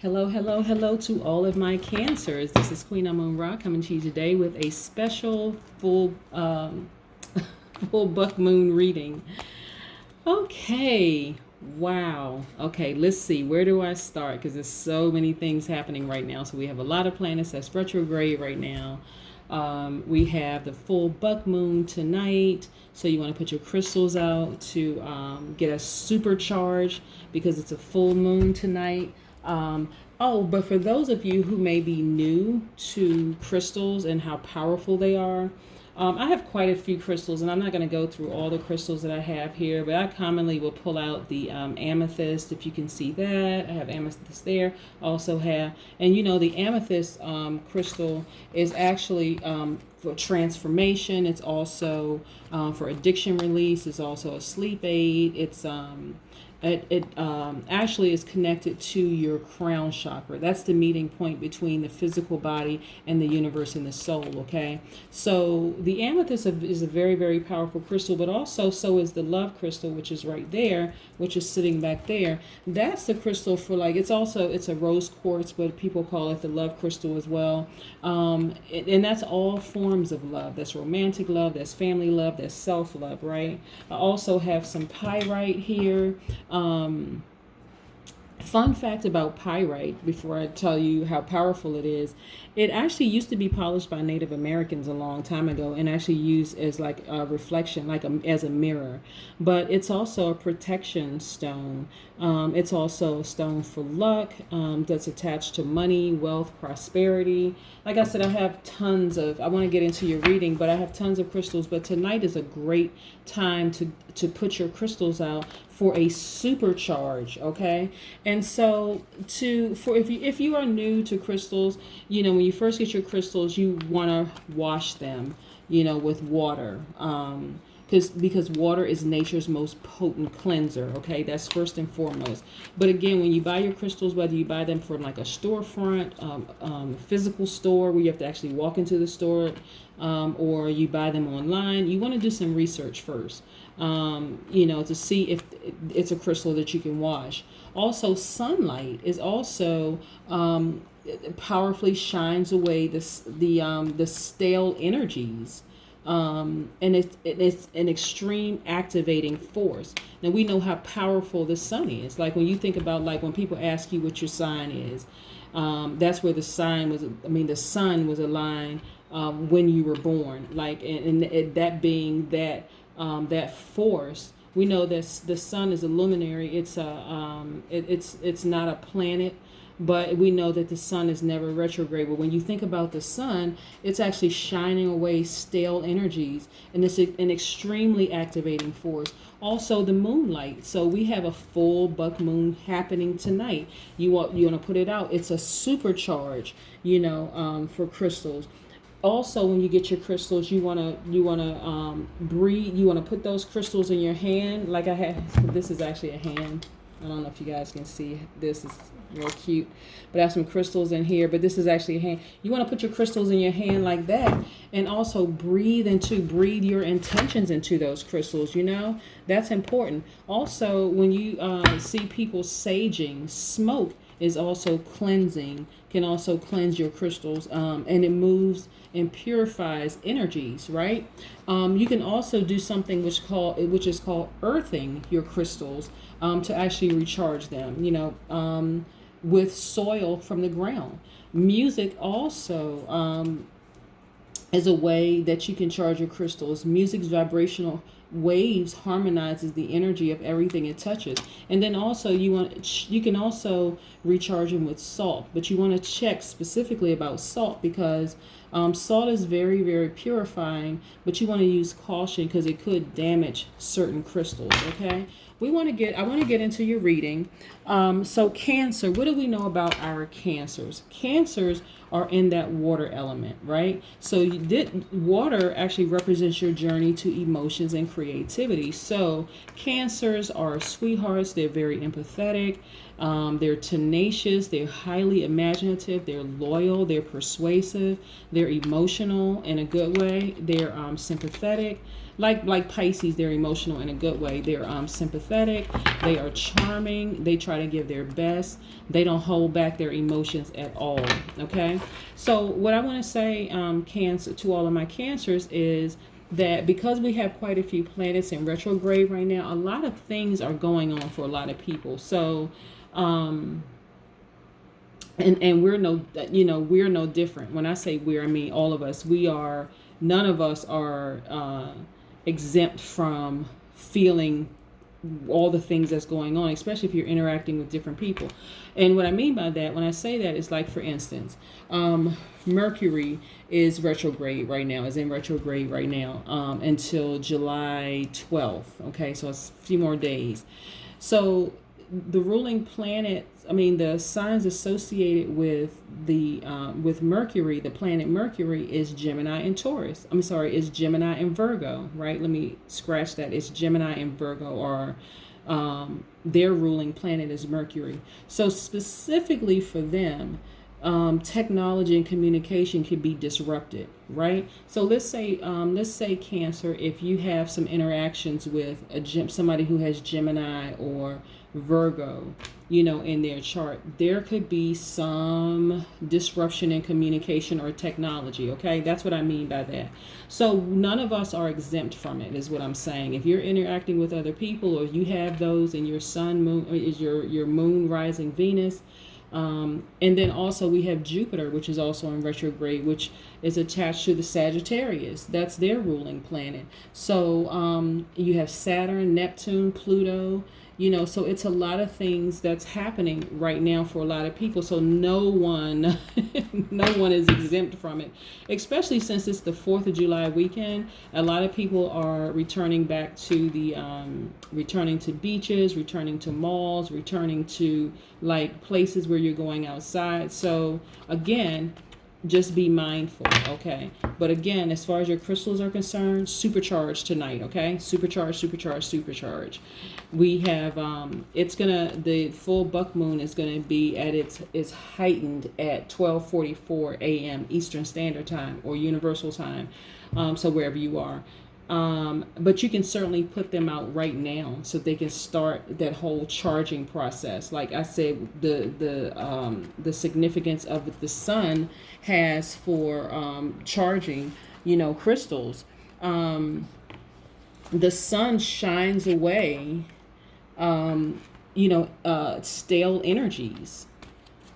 Hello, hello, hello to all of my cancers. This is Queen Amun Ra coming to you today with a special full buck moon reading. Okay, wow. Okay, let's see. Where do I start? Because there's so many things happening right now. So we have a lot of planets that's retrograde right now. We have the full buck moon tonight. So you want to put your crystals out to get a supercharge because it's a full moon tonight. But for those of you who may be new to crystals and how powerful they are, I have quite a few crystals, and I'm not going to go through all the crystals that I have here, but I commonly will pull out the amethyst, if you can see that. I have amethyst there. Also have, and the amethyst crystal is actually for transformation. It's also for addiction release. It's also a sleep aid. It actually is connected to your crown chakra. That's the meeting point between the physical body and the universe and the soul, okay? So the amethyst is a very, very powerful crystal, but also so is the love crystal, which is right there, which is sitting back there. That's the crystal for it's a rose quartz, but people call it the love crystal as well. And that's all forms of love. That's romantic love, that's family love, that's self-love, right? I also have some pyrite here. Fun fact about pyrite, before I tell you how powerful it is, it actually used to be polished by Native Americans a long time ago and actually used as like a reflection, as a mirror. But it's also a protection stone. It's also a stone for luck, that's attached to money, wealth, prosperity. Like I said, I want to get into your reading, but I have tons of crystals. But tonight is a great time to put your crystals out for a supercharge, okay? And so if you are new to crystals, when you first get your crystals, you want to wash them, with water. Because water is nature's most potent cleanser, okay? That's first and foremost. But again, when you buy your crystals, whether you buy them from like a storefront, physical store where you have to actually walk into the store, or you buy them online, you want to do some research first, to see if it's a crystal that you can wash. Also, sunlight is also powerfully shines away the stale energies. And it's an extreme activating force. Now we know how powerful the sun is. Like when you think about when people ask you what your sign is, that's where the sun was aligned when you were born. That being that force. We know that the sun is a luminary. It's not a planet. But we know that the sun is never retrograde. But when you think about the sun, it's actually shining away stale energies, and it's an extremely activating force. Also, the moonlight. So we have a full buck moon happening tonight. You want to put it out. It's a supercharge, for crystals. Also, when you get your crystals, you wanna breathe. You wanna put those crystals in your hand. Like I have. This is actually a hand. I don't know if you guys can see. This is real cute, but I have some crystals in here, but this is actually a hand. You want to put your crystals in your hand like that, and also breathe your intentions into those crystals. That's important. Also, when you see people saging, smoke is also cleansing, can also cleanse your crystals, and it moves and purifies energies, right? You can also do something which is called earthing your crystals, to actually recharge them, with soil from the ground. Music also is a way that you can charge your crystals. Music's vibrational waves harmonizes the energy of everything it touches. And then also you can also recharge them with salt, but you want to check specifically about salt because salt is very, very purifying, but you want to use caution because it could damage certain crystals, okay? I want to get into your reading. So Cancer, what do we know about our Cancers? Cancers are in that water element, right? So water actually represents your journey to emotions and creativity. So Cancers are sweethearts. They're very empathetic. They're tenacious. They're highly imaginative. They're loyal. They're persuasive. They're emotional in a good way. They're sympathetic. like Pisces, they're emotional in a good way. They're sympathetic. They are charming. They try to give their best. They don't hold back their emotions at all. Okay. So what I want to say, Cancer, to all of my Cancers is that because we have quite a few planets in retrograde right now, a lot of things are going on for a lot of people. So, and we're no, we're no different. When I say we're, I mean all of us. We are. None of us are exempt from feeling all the things that's going on, especially if you're interacting with different people. And what I mean by that, when I say that, is like, for instance, Mercury is retrograde right now, is in retrograde right now, until July 12th. Okay, so it's a few more days. So the ruling planet, I mean, the signs associated with the with Mercury, the planet Mercury, is Gemini and Taurus. I'm sorry, is Gemini and Virgo, right? Let me scratch that. It's Gemini and Virgo, or their ruling planet is Mercury. So specifically for them, technology and communication can be disrupted, right? So let's say Cancer, if you have some interactions with somebody who has Gemini or Virgo, in their chart, there could be some disruption in communication or technology. Okay, that's what I mean by that. So none of us are exempt from it, is what I'm saying. If you're interacting with other people, or you have those in your sun, moon, is your moon, rising, Venus. And then also we have Jupiter, which is also in retrograde, which is attached to the Sagittarius. That's their ruling planet. So you have Saturn, Neptune, Pluto. So it's a lot of things that's happening right now for a lot of people. So no one is exempt from it, especially since it's the 4th of July weekend. A lot of people are returning back to returning to beaches, returning to malls, returning to like places where you're going outside. So again, just be mindful, okay? But again, as far as your crystals are concerned, supercharged tonight, okay? Supercharged. We have, the full buck moon is gonna be at its heightened at 12:44 a.m. Eastern Standard Time, or Universal Time, so wherever you are. But you can certainly put them out right now so they can start that whole charging process. Like I said, the significance of the sun has for charging, crystals. The sun shines away, stale energies.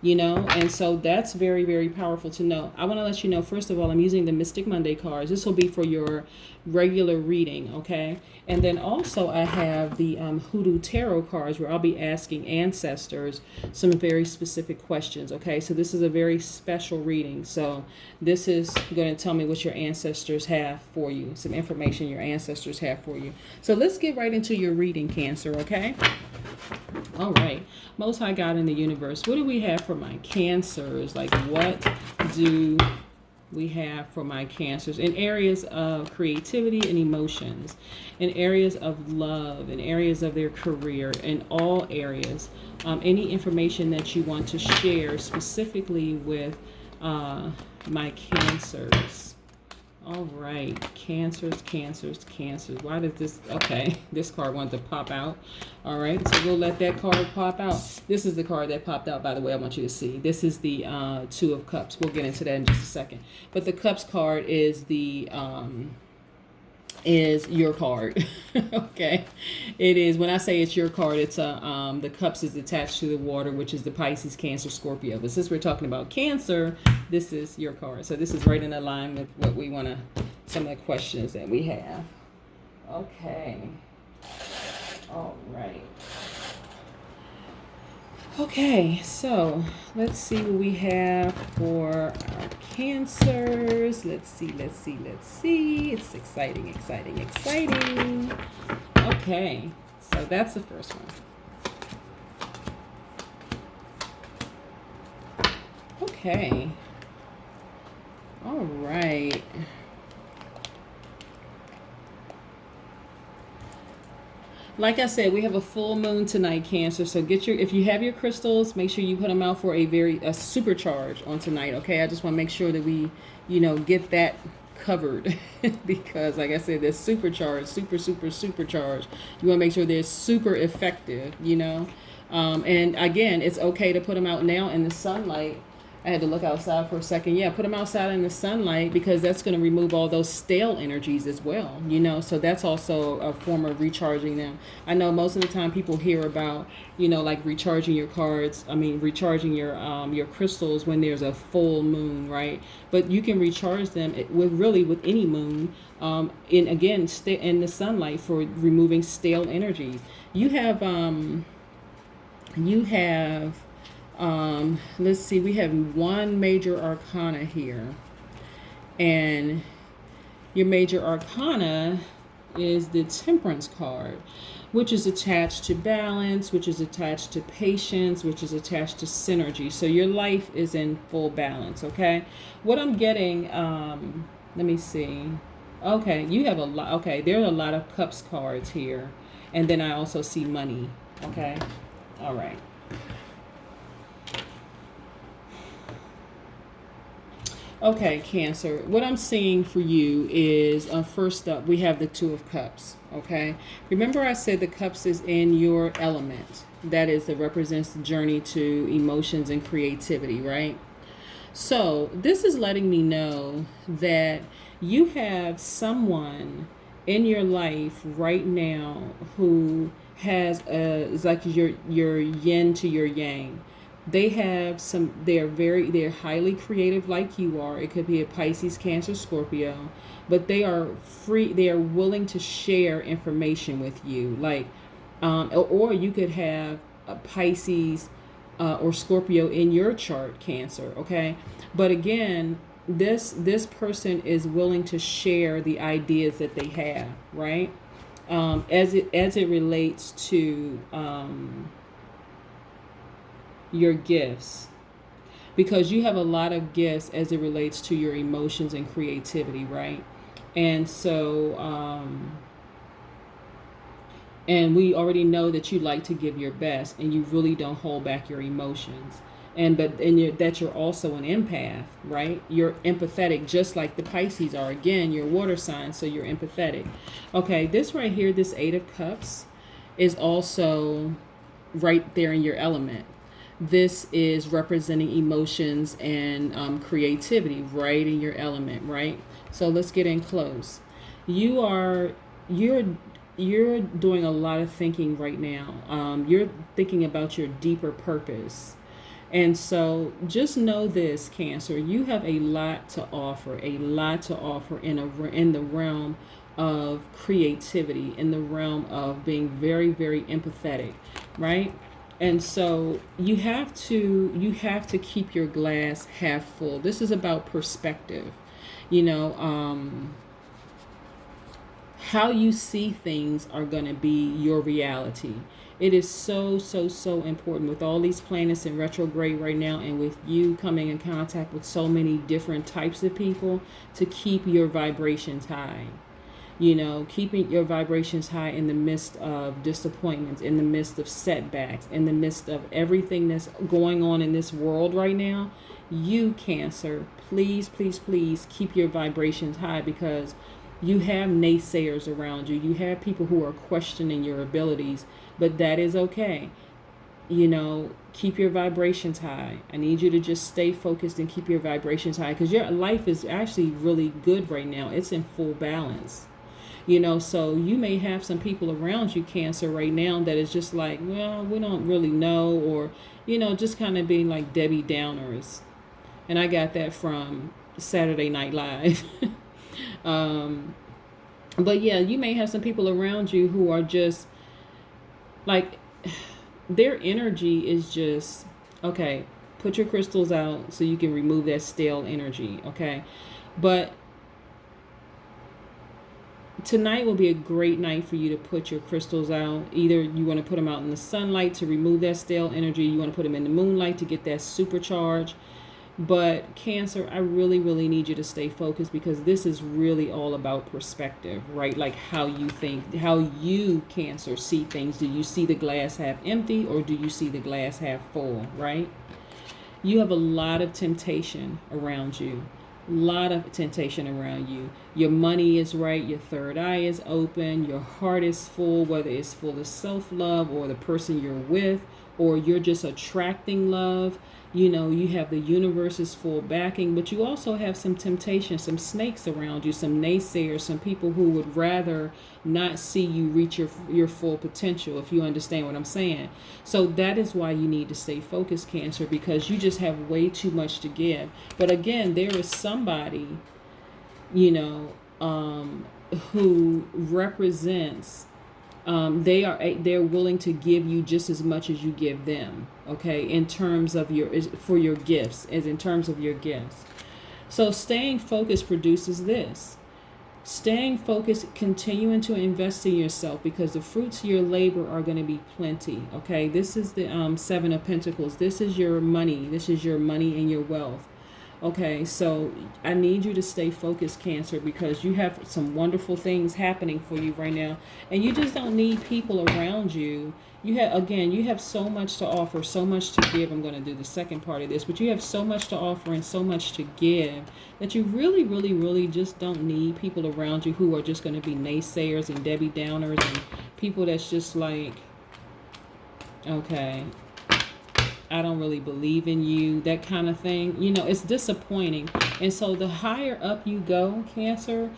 And so that's very, very powerful to know. I want to let you know, first of all, I'm using the Mystic Monday cards. This will be for your regular reading, okay? And then also I have the Hoodoo Tarot cards, where I'll be asking ancestors some very specific questions, okay? So this is a very special reading. So this is going to tell me what your ancestors have for you, some information your ancestors have for you. So let's get right into your reading, Cancer, okay? All right. Most High God in the universe, what do we have for my Cancers? Like, what do we have for my Cancers in areas of creativity and emotions, in areas of love, in areas of their career, in all areas? Any information that you want to share specifically with my Cancers. All right, Cancers. Why does this, okay, this card wanted to pop out. All right, so we'll let that card pop out. This is the card that popped out, by the way, I want you to see. This is the Two of Cups. We'll get into that in just a second. But the Cups card is is your card. Okay, it is. When I say it's your card, it's the Cups is attached to the water, which is the Pisces, Cancer, Scorpio. But since we're talking about Cancer, this is your card. So this is right in alignment with what we want to, some of the questions that we have. Okay. All right. Okay, so let's see what we have for our Cancers. Let's see. It's exciting. Okay, so that's the first one. Okay. All right. Like I said, we have a full moon tonight, Cancer. So if you have your crystals, make sure you put them out for a supercharge on tonight. Okay, I just want to make sure that we, get that covered because, like I said, they're supercharged, supercharged. You want to make sure they're super effective, and again, it's okay to put them out now in the sunlight. I had to look outside for a second. Yeah, put them outside in the sunlight because that's going to remove all those stale energies as well, So that's also a form of recharging them. I know most of the time people hear about, like recharging your cards. Recharging your crystals when there's a full moon, right? But you can recharge them with any moon. Stay in the sunlight for removing stale energies. Let's see, we have one major arcana here. And your major arcana is the Temperance card, which is attached to balance, which is attached to patience, which is attached to synergy. So your life is in full balance, okay? What I'm getting, let me see. Okay, you have a lot. Okay, there are a lot of Cups cards here. And then I also see money, okay? All right. Okay, Cancer, what I'm seeing for you is, first up, we have the Two of Cups, okay? Remember I said the Cups is in your element. That represents the journey to emotions and creativity, right? So this is letting me know that you have someone in your life right now who has it's like your yin to your yang. They're highly creative like you are. It could be a Pisces, Cancer, Scorpio, but they are willing to share information with you. Like, or you could have a Pisces or Scorpio in your chart, Cancer, okay? But again, this person is willing to share the ideas that they have, right? As it relates to your gifts, because you have a lot of gifts as it relates to your emotions and creativity, right? And so and we already know that you like to give your best and you really don't hold back your emotions, that you're also an empath, right? You're empathetic just like the Pisces are. Again, you're water sign, so you're empathetic. Okay, this right here, this Eight of Cups, is also right there in your element. This is representing emotions and creativity, right in your element, right? So let's get in close. You're doing a lot of thinking right now. You're thinking about your deeper purpose. And so just know this, Cancer, you have a lot to offer in the realm of creativity, in the realm of being very, very empathetic, right? And so you have to keep your glass half full. This is about perspective. How you see things are going to be your reality. It is so, so, so important with all these planets in retrograde right now, and with you coming in contact with so many different types of people, to keep your vibrations high. Keeping your vibrations high in the midst of disappointments, in the midst of setbacks, in the midst of everything that's going on in this world right now. You, Cancer, please, please, please keep your vibrations high, because you have naysayers around you. You have people who are questioning your abilities, but that is okay. Keep your vibrations high. I need you to just stay focused and keep your vibrations high, because your life is actually really good right now. It's in full balance. So you may have some people around you, Cancer, right now that is just like, well, we don't really know, or, just kind of being like Debbie Downers. And I got that from Saturday Night Live. But yeah, you may have some people around you who are just like, their energy is just, okay, put your crystals out so you can remove that stale energy, okay? But tonight will be a great night for you to put your crystals out. Either you want to put them out in the sunlight to remove that stale energy, you want to put them in the moonlight to get that supercharge. But Cancer, I really, really need you to stay focused, because this is really all about perspective, right? Like how you think, how you, Cancer, see things. Do you see the glass half empty, or do you see the glass half full, right? You have a lot of temptation around you. Lot of temptation around you. Your money is right, your third eye is open, your heart is full, whether it's full of self-love or the person you're with, or you're just attracting love. You know, you have the universe's full backing, but you also have some temptation, some snakes around you, some naysayers, some people who would rather not see you reach your full potential, if you understand what I'm saying. So that is why you need to stay focused, Cancer, because you just have way too much to give. But again, there is somebody, you know, who represents, they're willing to give you just as much as you give them, okay, in terms of for your gifts, as in terms of your gifts. So staying focused produces this. Staying focused, continuing to invest in yourself, because the fruits of your labor are going to be plenty, okay? This is the Seven of Pentacles. This is your money. This is your money and your wealth. Okay, so I need you to stay focused, Cancer, because you have some wonderful things happening for you right now, and you just don't need people around you. You have so much to offer, so much to give. I'm going to do the second part of this, but you have so much to offer and so much to give that you really, really, really just don't need people around you who are just going to be naysayers and Debbie Downers and people that's just like, okay, I don't really believe in you, that kind of thing. You know, it's disappointing. And so the higher up you go, Cancer,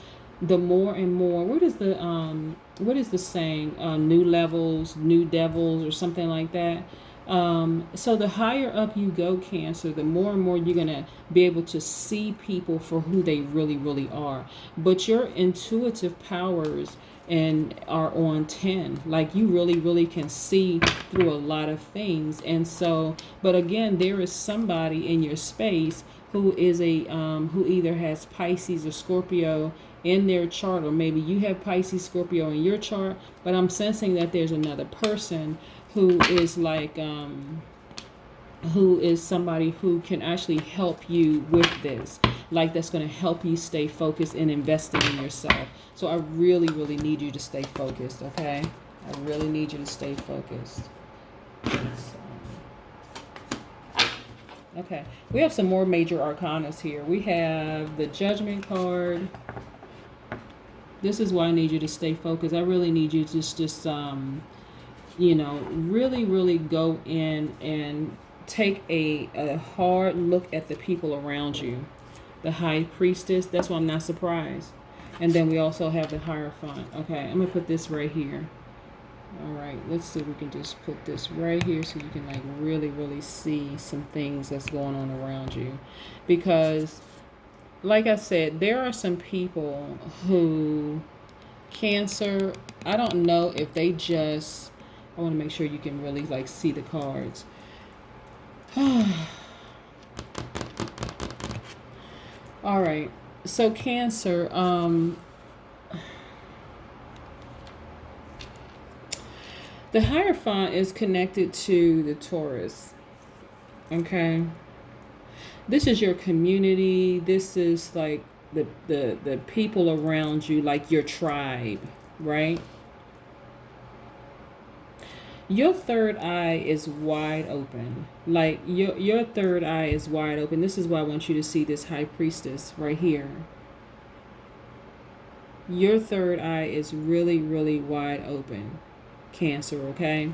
the more and more, what is the saying? New levels, new devils, or something like that. So the higher up you go, Cancer, the more and more you're going to be able to see people for who they really, really are. But your intuitive powers and are on 10. Like, you really, really can see through a lot of things. And so, but again, there is somebody in your space who is who either has Pisces or Scorpio in their chart, or maybe you have Pisces, Scorpio in your chart, but I'm sensing that there's another person who is like, who is somebody who can actually help you with this, like that's going to help you stay focused and investing in yourself. So I really, really need you to stay focused, okay? I really need you to stay focused. Okay, we have some more major arcanas here. We have the Judgment card. This is why I need you to stay focused. I really need you to just you know, really, really go in and take a hard look at the people around you. The High Priestess, that's why I'm not surprised. And then we also have the Hierophant. Okay, I'm going to put this right here. All right, let's see if we can just put this right here so you can like really, really see some things that's going on around you. Because, like I said, there are some people who, Cancer, I don't know if they just, I want to make sure you can really like see the cards. All right, so Cancer, the Hierophant is connected to the Taurus, okay? This is your community. This is like the people around you, like your tribe, right? Your third eye is wide open. Like your third eye is wide open. This is why I want you to see this High Priestess right here. Your third eye is really, really wide open, Cancer, okay?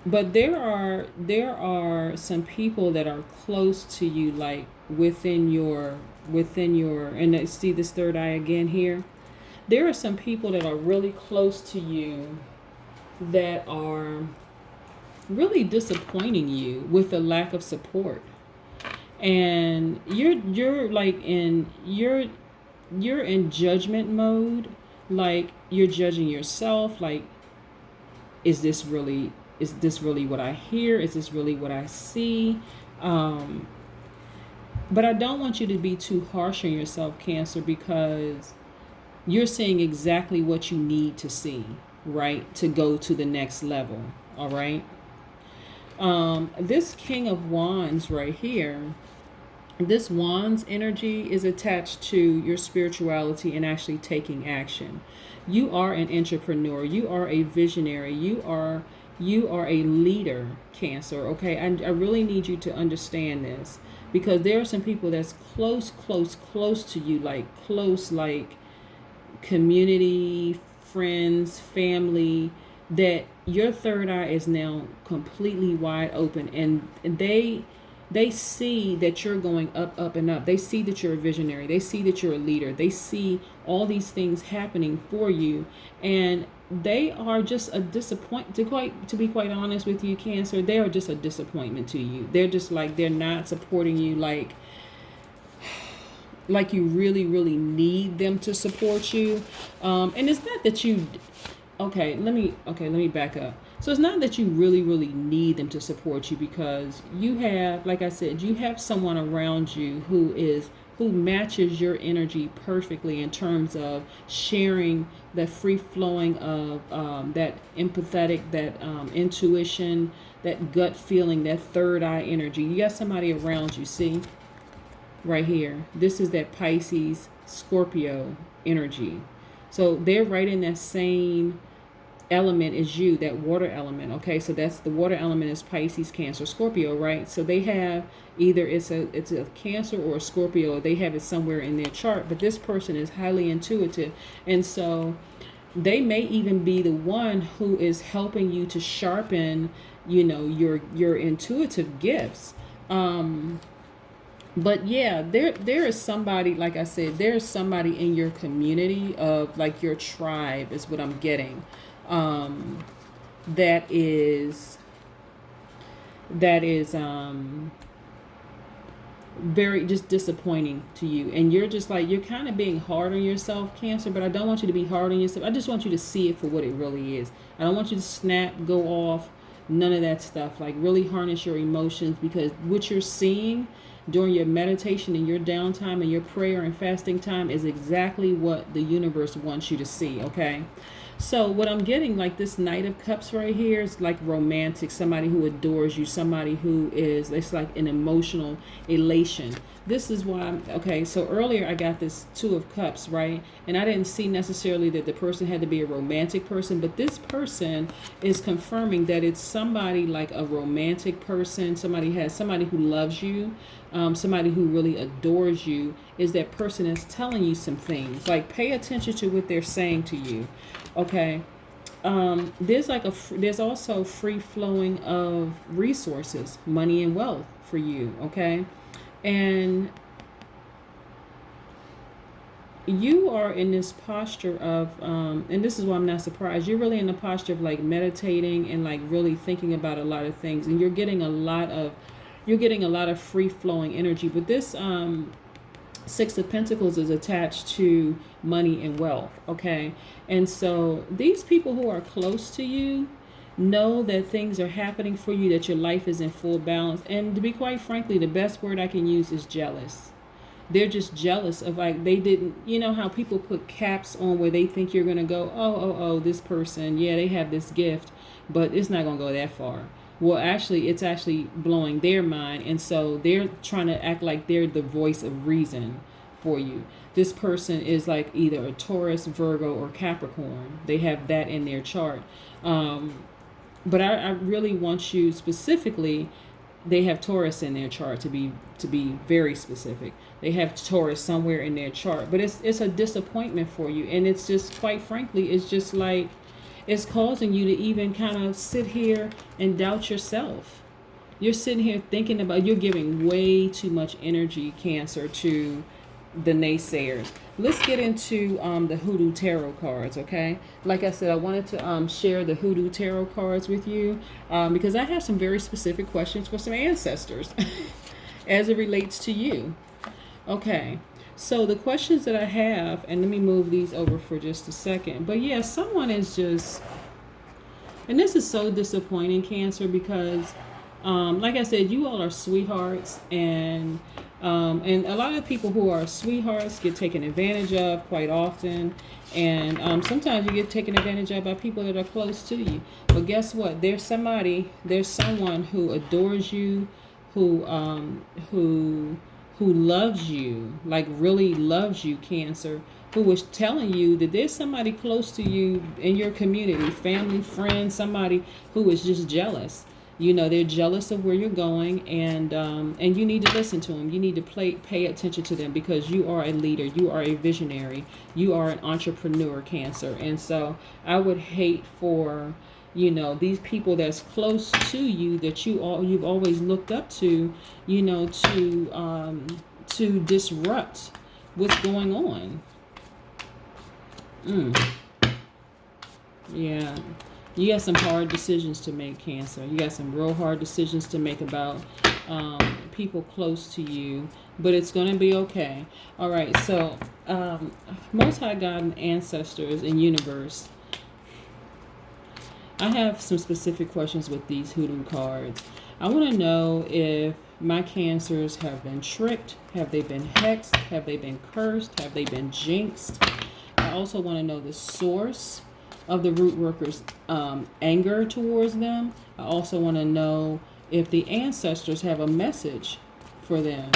But there are some people that are close to you, like within your and see this third eye again here. There are some people that are really close to you that are really disappointing you with a lack of support, and you're like you're in judgment mode. Like, you're judging yourself, like, is this really what I hear? Is this really what I see? But I don't want you to be too harsh on yourself, Cancer, because you're seeing exactly what you need to see, right, to go to the next level. All right. This King of Wands right here, this Wands energy is attached to your spirituality and actually taking action. You are an entrepreneur. You are a visionary. You are You are a leader, Cancer. Okay, I really need you to understand this, because there are some people that's close to you, like close, like community, friends, family, that your third eye is now completely wide open, and they see that you're going up and up. They see that you're a visionary. They see that you're a leader. They see all these things happening for you, and they are just a disappointment. To be quite honest with you, Cancer, they are just a disappointment to you. They're just like, they're not supporting you like you really need them to support you. And it's not that you, let me back up. So it's not that you really need them to support you, because you have, like I said, you have someone around you who matches your energy perfectly in terms of sharing the free flowing of that empathetic, that intuition, that gut feeling, that third eye energy. You got somebody around you, see? Right here. This is that Pisces, Scorpio energy. So they're right in that same element as you, that water element. Okay, so that's the water element is Pisces, Cancer, Scorpio, right? So they have either it's a Cancer or a Scorpio, or they have it somewhere in their chart. But this person is highly intuitive, and so they may even be the one who is helping you to sharpen, your intuitive gifts. But yeah, there is somebody, like I said, there's somebody in your community of, like, your tribe is what I'm getting. That is very just disappointing to you, and you're just like, you're kind of being hard on yourself, Cancer. But I don't want you to be hard on yourself. I just want you to see it for what it really is. I don't want you to snap, go off, none of that stuff. Like, really harness your emotions, because what you're seeing during your meditation and your downtime and your prayer and fasting time is exactly what the universe wants you to see. Okay, so what I'm getting, like, this Knight of Cups right here is like romantic, somebody who adores you, somebody who is, it's like an emotional elation. This is why okay, so earlier I got this Two of Cups, right? And I didn't see necessarily that the person had to be a romantic person, but this person is confirming that it's somebody like a romantic person, somebody who loves you, somebody who really adores you, is that person that's telling you some things. Like, pay attention to what they're saying to you. Okay. There's also free flowing of resources, money and wealth for you. Okay. And you are in this posture of, and this is why I'm not surprised, you're really in the posture of, like, meditating and, like, really thinking about a lot of things, and you're getting a lot of free flowing energy. But this Six of Pentacles is attached to money and wealth. Okay, and so these people who are close to you know that things are happening for you, that your life is in full balance. And to be quite frankly, the best word I can use is jealous. They're just jealous of, like, they didn't, you know how people put caps on where they think you're going to go, oh, this person, yeah, they have this gift, but it's not going to go that far. Well, actually, it's actually blowing their mind. And so they're trying to act like they're the voice of reason for you. This person is like either a Taurus, Virgo, or Capricorn. They have that in their chart. But I really want you specifically, they have Taurus in their chart, to be very specific. They have Taurus somewhere in their chart. But it's a disappointment for you. And it's just, quite frankly, it's just like, it's causing you to even kind of sit here and doubt yourself. You're sitting here thinking about, you're giving way too much energy, Cancer, to the naysayers. Let's get into the Hoodoo Tarot cards, okay? Like I said, I wanted to share the Hoodoo Tarot cards with you because I have some very specific questions for some ancestors as it relates to you. Okay. So the questions that I have, and let me move these over for just a second. But yeah, someone is just, and this is so disappointing, Cancer, because like I said, you all are sweethearts, and a lot of people who are sweethearts get taken advantage of quite often. And sometimes you get taken advantage of by people that are close to you. But guess what? There's someone who adores you, who who loves you, like really loves you, Cancer, who was telling you that there's somebody close to you in your community, family, friend, somebody who is just jealous. You know, they're jealous of where you're going, and you need to listen to them. You need to pay attention to them, because you are a leader, you are a visionary, you are an entrepreneur, Cancer. And so I would hate for, you know, these people that's close to you, that you've always looked up to, you know, to disrupt what's going on. Yeah. You got some hard decisions to make, Cancer. You got some real hard decisions to make about people close to you, but it's going to be okay. All right, so Most High God and ancestors and universe, I have some specific questions with these hoodoo cards. I want to know if my Cancers have been tricked, have they been hexed, have they been cursed, have they been jinxed. I also want to know the source of the root workers' anger towards them. I also want to know if the ancestors have a message for them.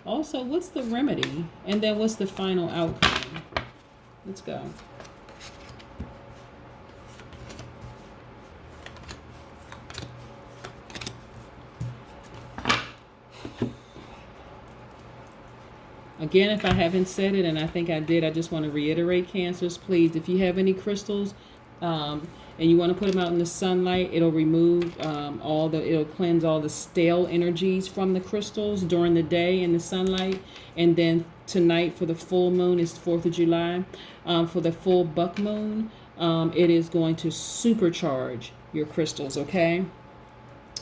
Also, what's the remedy? And then what's the final outcome? Let's go. Again, if I haven't said it, and I think I did, I just want to reiterate, Cancers, please, if you have any crystals and you want to put them out in the sunlight, it'll remove it'll cleanse all the stale energies from the crystals during the day in the sunlight. And then tonight, for the full moon, is 4th of July, for the full buck moon, it is going to supercharge your crystals, okay?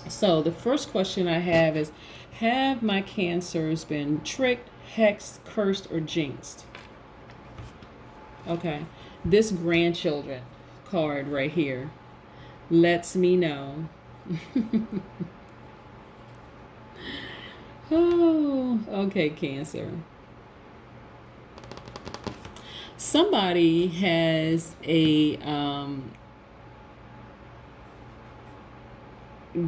So the first question I have is, have my Cancers been tricked, hexed, cursed, or jinxed? Okay, this grandchildren card right here lets me know. Oh, okay, Cancer. Somebody has a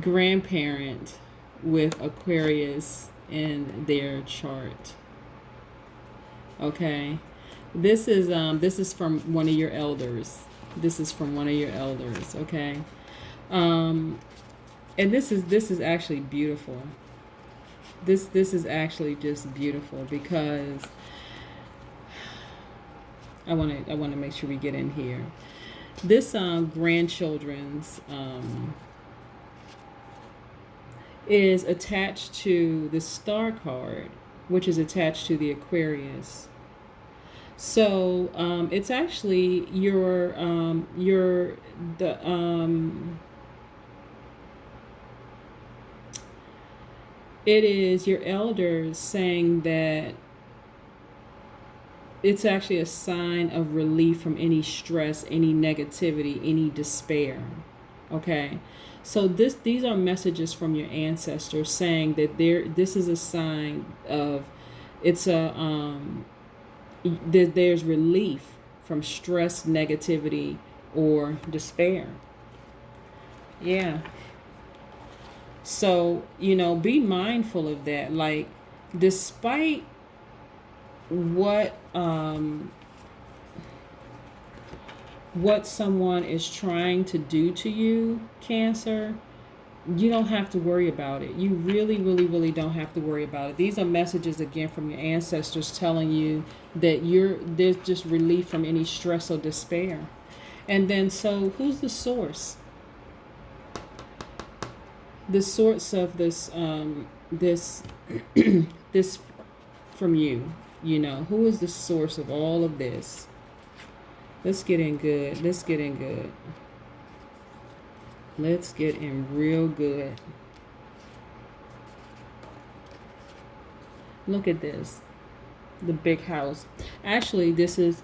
grandparent with Aquarius in their chart. Okay, this is from one of your elders. This is from one of your elders. Okay, and this is actually beautiful. This is actually just beautiful, because I want to make sure we get in here. This grandchildren's is attached to the star card, which is attached to the Aquarius. So it's actually it is your elders saying that it's actually a sign of relief from any stress, any negativity, any despair. Okay, so these are messages from your ancestors saying that this is a sign of, it's a there's relief from stress, negativity, or despair. Yeah. So, be mindful of that. Like, despite what someone is trying to do to you, Cancer, you don't have to worry about it. You really, really, really don't have to worry about it. These are messages, again, from your ancestors telling you that there's just relief from any stress or despair. And then, so who's the source? The source of this this from you. Who is the source of all of this? Let's get in good. Let's get in good. Let's get in real good. Look at this. The big house. Actually, this is...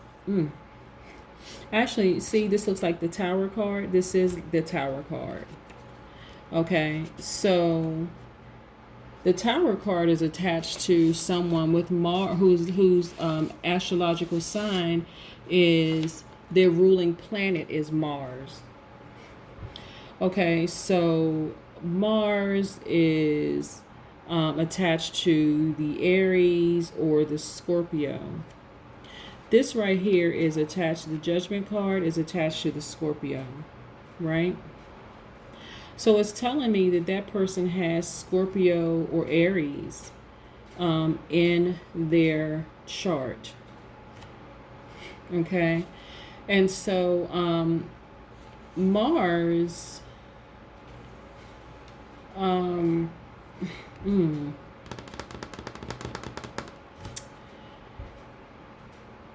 Actually, see, this looks like the Tower card. This is the Tower card. Okay, so the Tower card is attached to someone with Mars, whose astrological sign is, their ruling planet is Mars. Okay, so Mars is attached to the Aries or the Scorpio. This right here is attached, the Judgment card is attached to the Scorpio, right? So it's telling me that that person has Scorpio or Aries in their chart. Okay. And so Mars,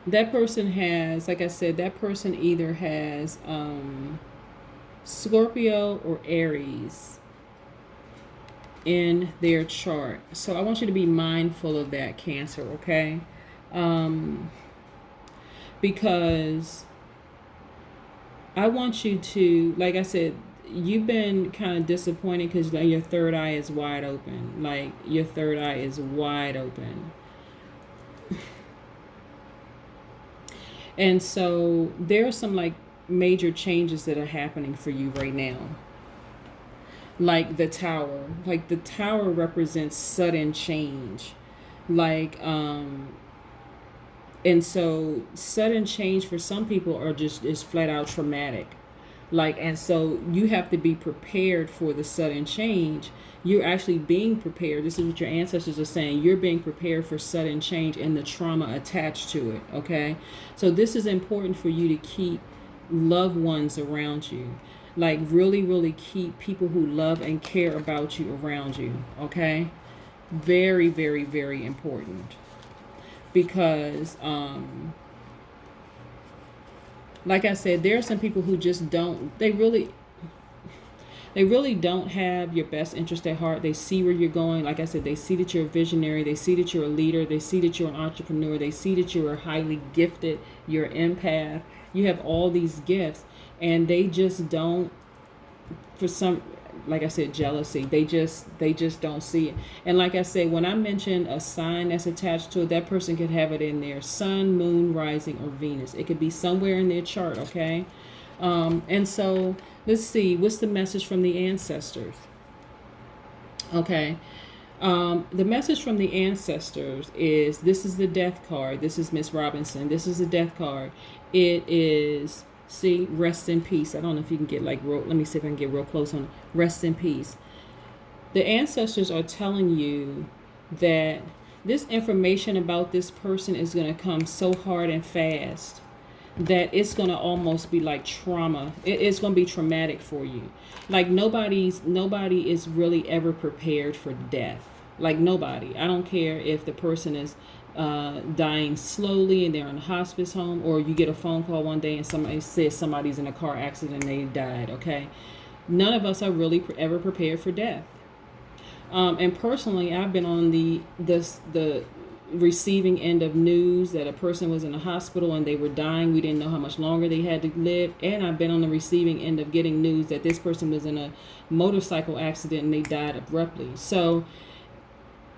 that person has, like I said, that person either has Scorpio or Aries in their chart. So I want you to be mindful of that, Cancer, okay? Because I want you to, like I said, you've been kind of disappointed because like, your third eye is wide open. Like, your third eye is wide open. And so there are some like major changes that are happening for you right now. Like the tower. Like the tower represents sudden change. Like, and so sudden change for some people are just is flat out traumatic. Like, and so you have to be prepared for the sudden change. You're actually being prepared. This is what your ancestors are saying. You're being prepared for sudden change and the trauma attached to it. Okay. So this is important for you to keep loved ones around you. Like really, really keep people who love and care about you around you. Okay. Very, very, very important. Because, like I said, there are some people who just don't, they really don't have your best interest at heart. They see where you're going. Like I said, they see that you're a visionary. They see that you're a leader. They see that you're an entrepreneur. They see that you're highly gifted. You're an empath. You have all these gifts, and they just don't, for some, like I said, jealousy. They just don't see it. And like I said, when I mention a sign that's attached to it, that person could have it in their sun, moon, rising, or Venus. It could be somewhere in their chart, okay? And so let's see, what's the message from the ancestors? Okay. The message from the ancestors is, this is the death card. This is Miss Robinson. This is the death card. It is, see, rest in peace. I don't know if you can get like real, let me see if I can get real close on it. Rest in peace. The ancestors are telling you that this information about this person is going to come so hard and fast that it's going to almost be like trauma. It's going to be traumatic for you. Like nobody is really ever prepared for death. Like nobody. I don't care if the person is dying slowly and they're in a hospice home, or you get a phone call one day and somebody says somebody's in a car accident and they died. Okay, none of us are really ever prepared for death. And personally, I've been on the receiving end of news that a person was in a hospital and they were dying. We didn't know how much longer they had to live. And I've been on the receiving end of getting news that this person was in a motorcycle accident and they died abruptly. So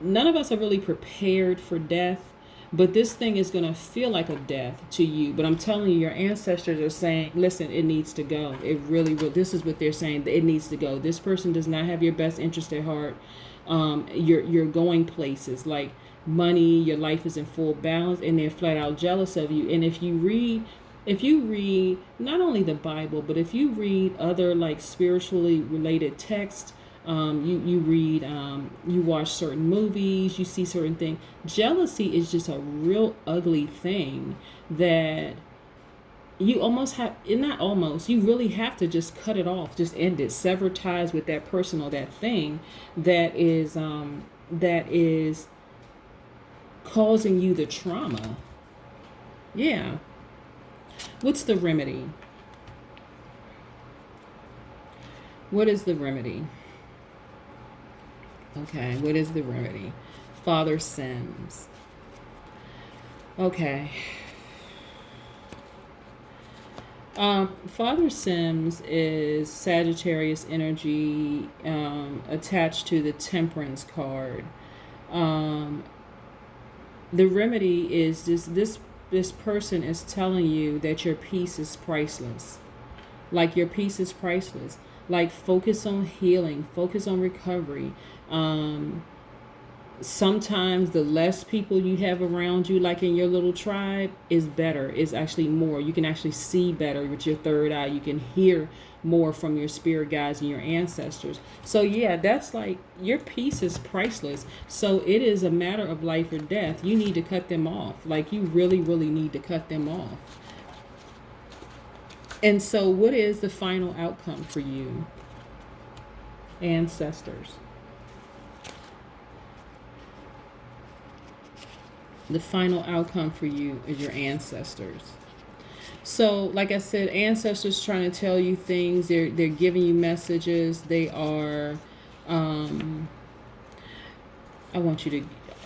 none of us are really prepared for death, but this thing is going to feel like a death to you. But I'm telling you, your ancestors are saying, listen, it needs to go. It really will. This is what they're saying. It needs to go. This person does not have your best interest at heart. You're going places like money, your life is in full balance, and they're flat out jealous of you. And if you read not only the Bible, but if you read other like spiritually related texts, you read, you watch certain movies, you see certain things. Jealousy is just a real ugly thing that you almost have, not almost, you really have to just cut it off, just end it, sever ties with that person or that thing that is causing you the trauma. Yeah. What's the remedy? What is the remedy? Okay, what is the remedy? Father Sims. Okay. Father Sims is Sagittarius energy attached to the Temperance card. The remedy is this person is telling you that your peace is priceless. Like your peace is priceless. Like focus on healing, focus on recovery. sometimes the less people you have around you, like in your little tribe, is better. Is actually more. You can actually see better with your third eye. You can hear more from your spirit guides and your ancestors. So yeah, that's like, your peace is priceless. So it is a matter of life or death. You need to cut them off. Like, you really, really need to cut them off. And so what is the final outcome for you, ancestors? The final outcome for you is your ancestors. So, like I said, ancestors trying to tell you things. They're giving you messages. They are. I want you to,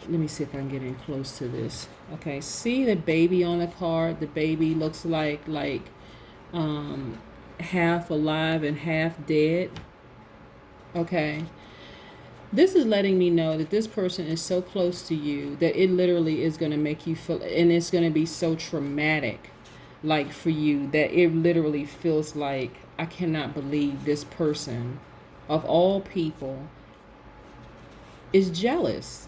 let me see if I can get in close to this. Okay, see the baby on the card. The baby looks like half alive and half dead. Okay. This is letting me know that this person is so close to you that it literally is going to make you feel, and it's going to be so traumatic, like, for you, that it literally feels like, I cannot believe this person, of all people, is jealous.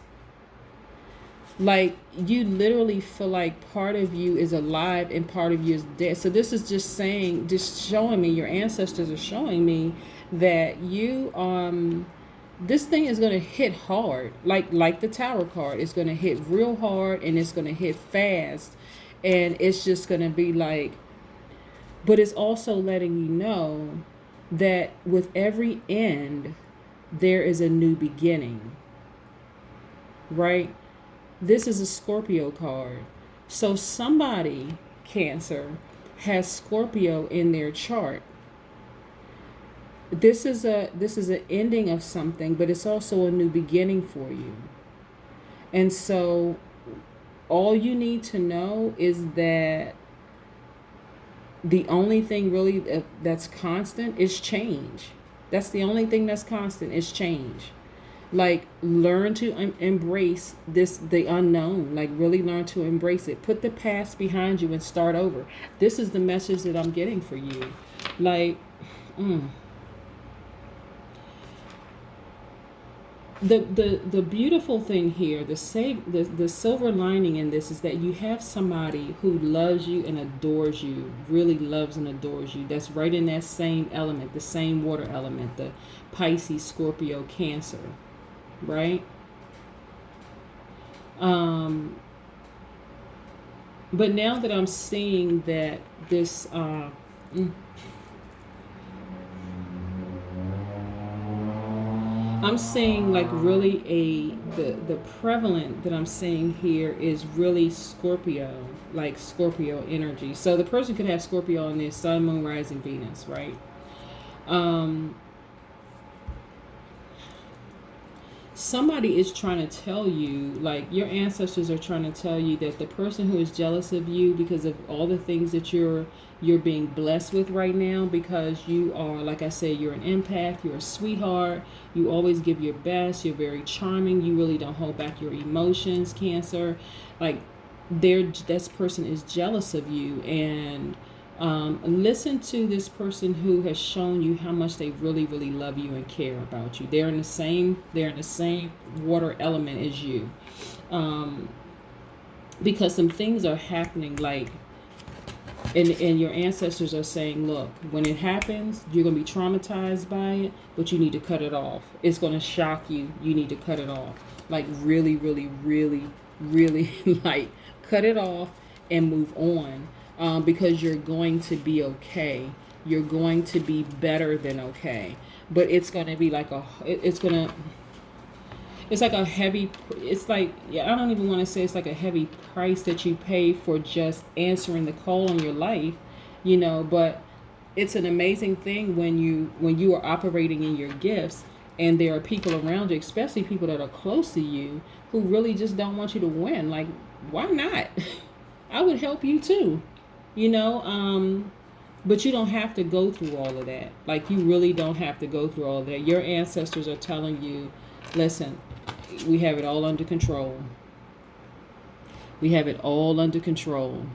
Like, you literally feel like part of you is alive and part of you is dead. So this is just saying, just showing me, your ancestors are showing me that you, this thing is going to hit hard, like the Tower card. It's going to hit real hard, and it's going to hit fast, and it's just going to be like, but it's also letting you know that with every end, there is a new beginning, right? This is a Scorpio card. So somebody, Cancer, has Scorpio in their chart. This is an ending of something, but it's also a new beginning for you. And so all you need to know is that the only thing really that's constant is change. That's the only thing that's constant, is change. Like, learn to embrace the unknown. Like, really learn to embrace it. Put the past behind you and start over. This is the message that I'm getting for you. Like, the beautiful thing here, the silver lining in this, is that you have somebody who loves you and adores you, really loves and adores you. That's right in that same element, the same water element, the Pisces, Scorpio, Cancer, right? But now that I'm seeing that this I'm seeing, like, really the prevalent that I'm seeing here is really Scorpio, like Scorpio energy. So the person could have Scorpio in their sun, moon, rising, Venus, right? Somebody is trying to tell you, like, your ancestors are trying to tell you that the person who is jealous of you because of all the things that you're being blessed with right now, because you are, like I said, you're an empath, you're a sweetheart, you always give your best, you're very charming, you really don't hold back your emotions, Cancer. Like, this person is jealous of you, and listen to this person who has shown you how much they really, really love you and care about you. They're in the same water element as you, because some things are happening, like, and your ancestors are saying, look, when it happens, you're going to be traumatized by it, but you need to cut it off. It's going to shock you. You need to cut it off. Like, really, really, really, really, like, cut it off and move on. Because you're going to be okay. You're going to be better than okay. But it's going to be like it's like a heavy, it's like, yeah, I don't even want to say it's like a heavy price that you pay for just answering the call on your life, but it's an amazing thing when you are operating in your gifts, and there are people around you, especially people that are close to you, who really just don't want you to win. Like, why not? I would help you too. But you don't have to go through all of that. Like, you really don't have to go through all of that. Your ancestors are telling you, listen, we have it all under control. We have it all under control.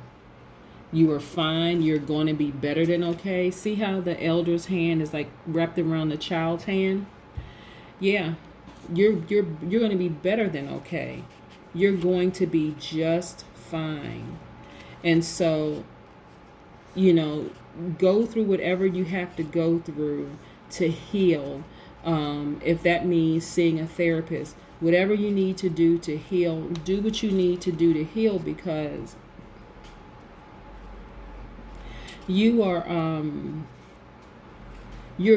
You are fine. You're going to be better than okay. See how the elder's hand is like wrapped around the child's hand? Yeah. You're going to be better than okay. You're going to be just fine. And so, go through whatever you have to go through to heal. If that means seeing a therapist, whatever you need to do to heal, do what you need to do to heal, because you're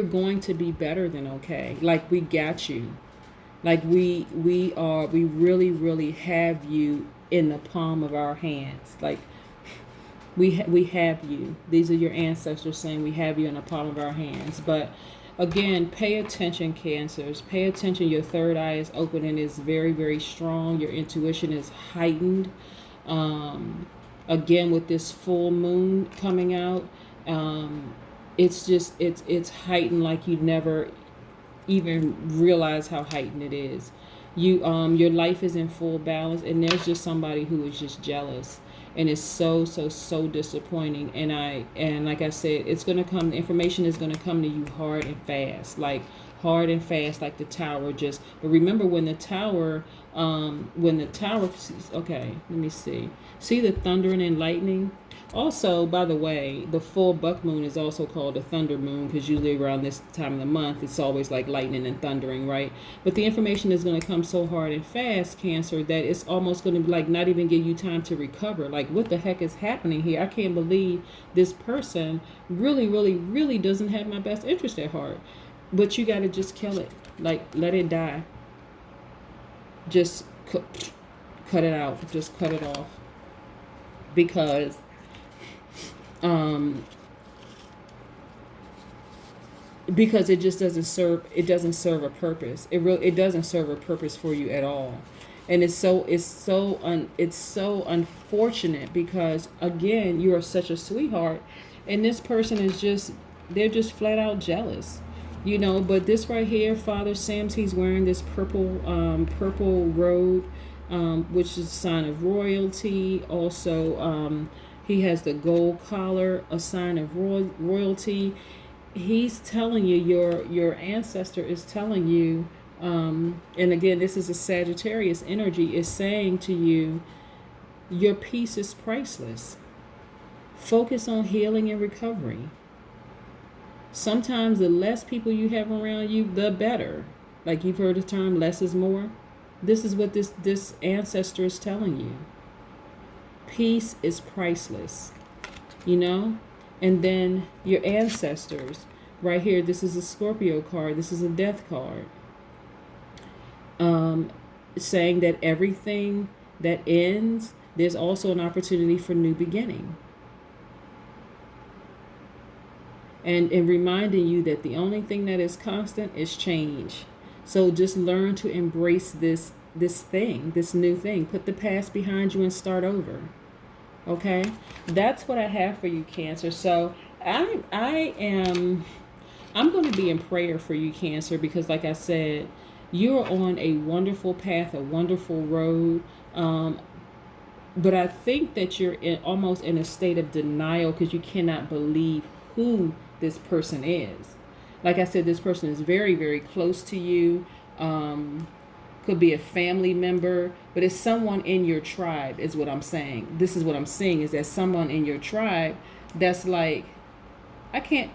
going to be better than okay. Like, we got you. Like, we really, really have you in the palm of our hands. Like, we have you. These are your ancestors saying we have you in the palm of our hands. But again, pay attention, Cancers. Pay attention. Your third eye is open and is very, very strong. Your intuition is heightened. Again, with this full moon coming out, it's heightened like you never even realize how heightened it is. Your life is in full balance, and there's just somebody who is just jealous, and it's so disappointing. And like I said, it's gonna come. The information is gonna come to you hard and fast, like the tower. But remember, when the tower, okay, let me see the thundering and lightning. Also, by the way, the full buck moon is also called a thunder moon, because usually around this time of the month, it's always like lightning and thundering, right? But the information is going to come so hard and fast, Cancer, that it's almost going to be like not even give you time to recover. Like, what the heck is happening here? I can't believe this person really, really, really doesn't have my best interest at heart. But you got to just kill it. Like, let it die. Just cut it out. Just cut it off. Because it just doesn't serve a purpose. It doesn't serve a purpose for you at all. And it's so unfortunate, because again, you are such a sweetheart, and this person is they're just flat out jealous. But this right here, Father Sims, he's wearing this purple robe, which is a sign of royalty. Also, he has the gold collar, a sign of royalty. He's telling you, your ancestor is telling you, and again, this is a Sagittarius energy, is saying to you, your peace is priceless. Focus on healing and recovery. Sometimes the less people you have around you, the better. Like, you've heard the term less is more. This is what this ancestor is telling you. Peace is priceless, And then your ancestors, right here, this is a Scorpio card. This is a death card. Saying that everything that ends, there's also an opportunity for new beginning. And reminding you that the only thing that is constant is change. So just learn to embrace this new thing. Put the past behind you and start over. Okay? That's what I have for you, Cancer. So I'm going to be in prayer for you, Cancer, because like I said, you're on a wonderful path, a wonderful road. But I think that you're almost in a state of denial, because you cannot believe who this person is. Like I said, this person is very, very close to you. Could be a family member, but it's someone in your tribe, is what I'm saying. This is what I'm seeing, is that someone in your tribe that's like, I can't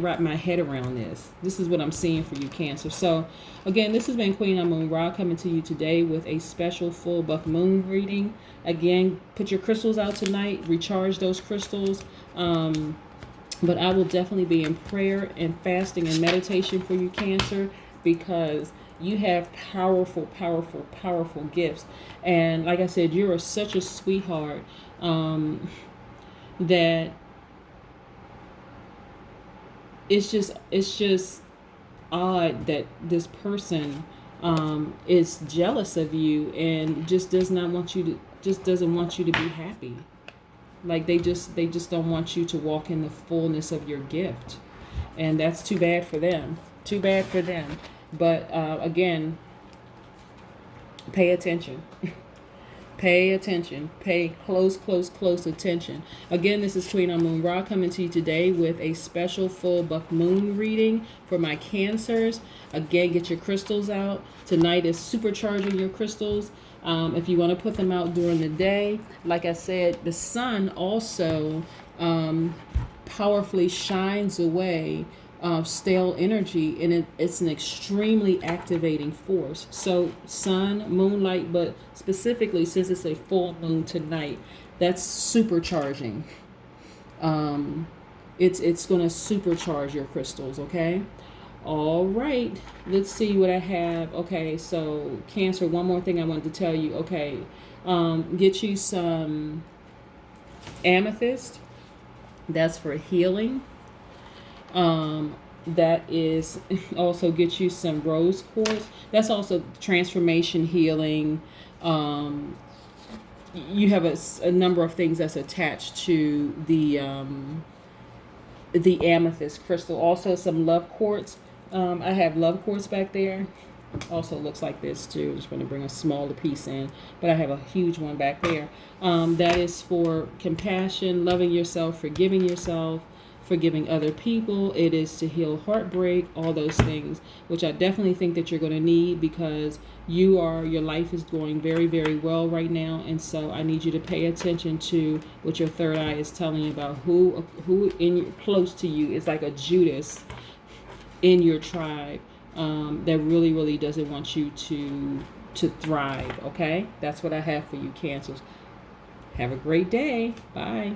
wrap my head around this. This is what I'm seeing for you, Cancer. So again, this has been Queen Amun Ra coming to you today with a special full buck moon reading. Again, put your crystals out tonight, recharge those crystals. But I will definitely be in prayer and fasting and meditation for you, Cancer, because you have powerful, powerful, powerful gifts. And like I said, you are such a sweetheart, that it's just odd that this person is jealous of you and doesn't want you to be happy. Like, they just don't want you to walk in the fullness of your gift. And that's too bad for them. Too bad for them. But again, pay attention. Pay attention. Pay close, close, close attention. Again, this is Queen Amun Ra coming to you today with a special full buck moon reading for my Cancers. Again, get your crystals out. Tonight is supercharging your crystals. If you want to put them out during the day, like I said, the sun also powerfully shines away stale energy, and it's an extremely activating force. So sun, moonlight, but specifically since it's a full moon tonight, that's supercharging. It's going to supercharge your crystals. Okay. All right, let's see what I have. Okay, so Cancer, one more thing I wanted to tell you. Okay, get you some amethyst. That's for healing. That is also get you some rose quartz. That's also transformation, healing. You have a number of things that's attached to the amethyst crystal. Also some love quartz. I have love quartz back there. Also looks like this too. Just want to bring a smaller piece in, but I have a huge one back there. That is for compassion, loving yourself, forgiving other people. It is to heal heartbreak, all those things, which I definitely think that you're going to need, because your life is going very, very well right now. And so I need you to pay attention to what your third eye is telling you about who close to you is like a Judas in your tribe, that really, really doesn't want you to thrive. Okay, that's what I have for you, Cancers. Have a great day. Bye.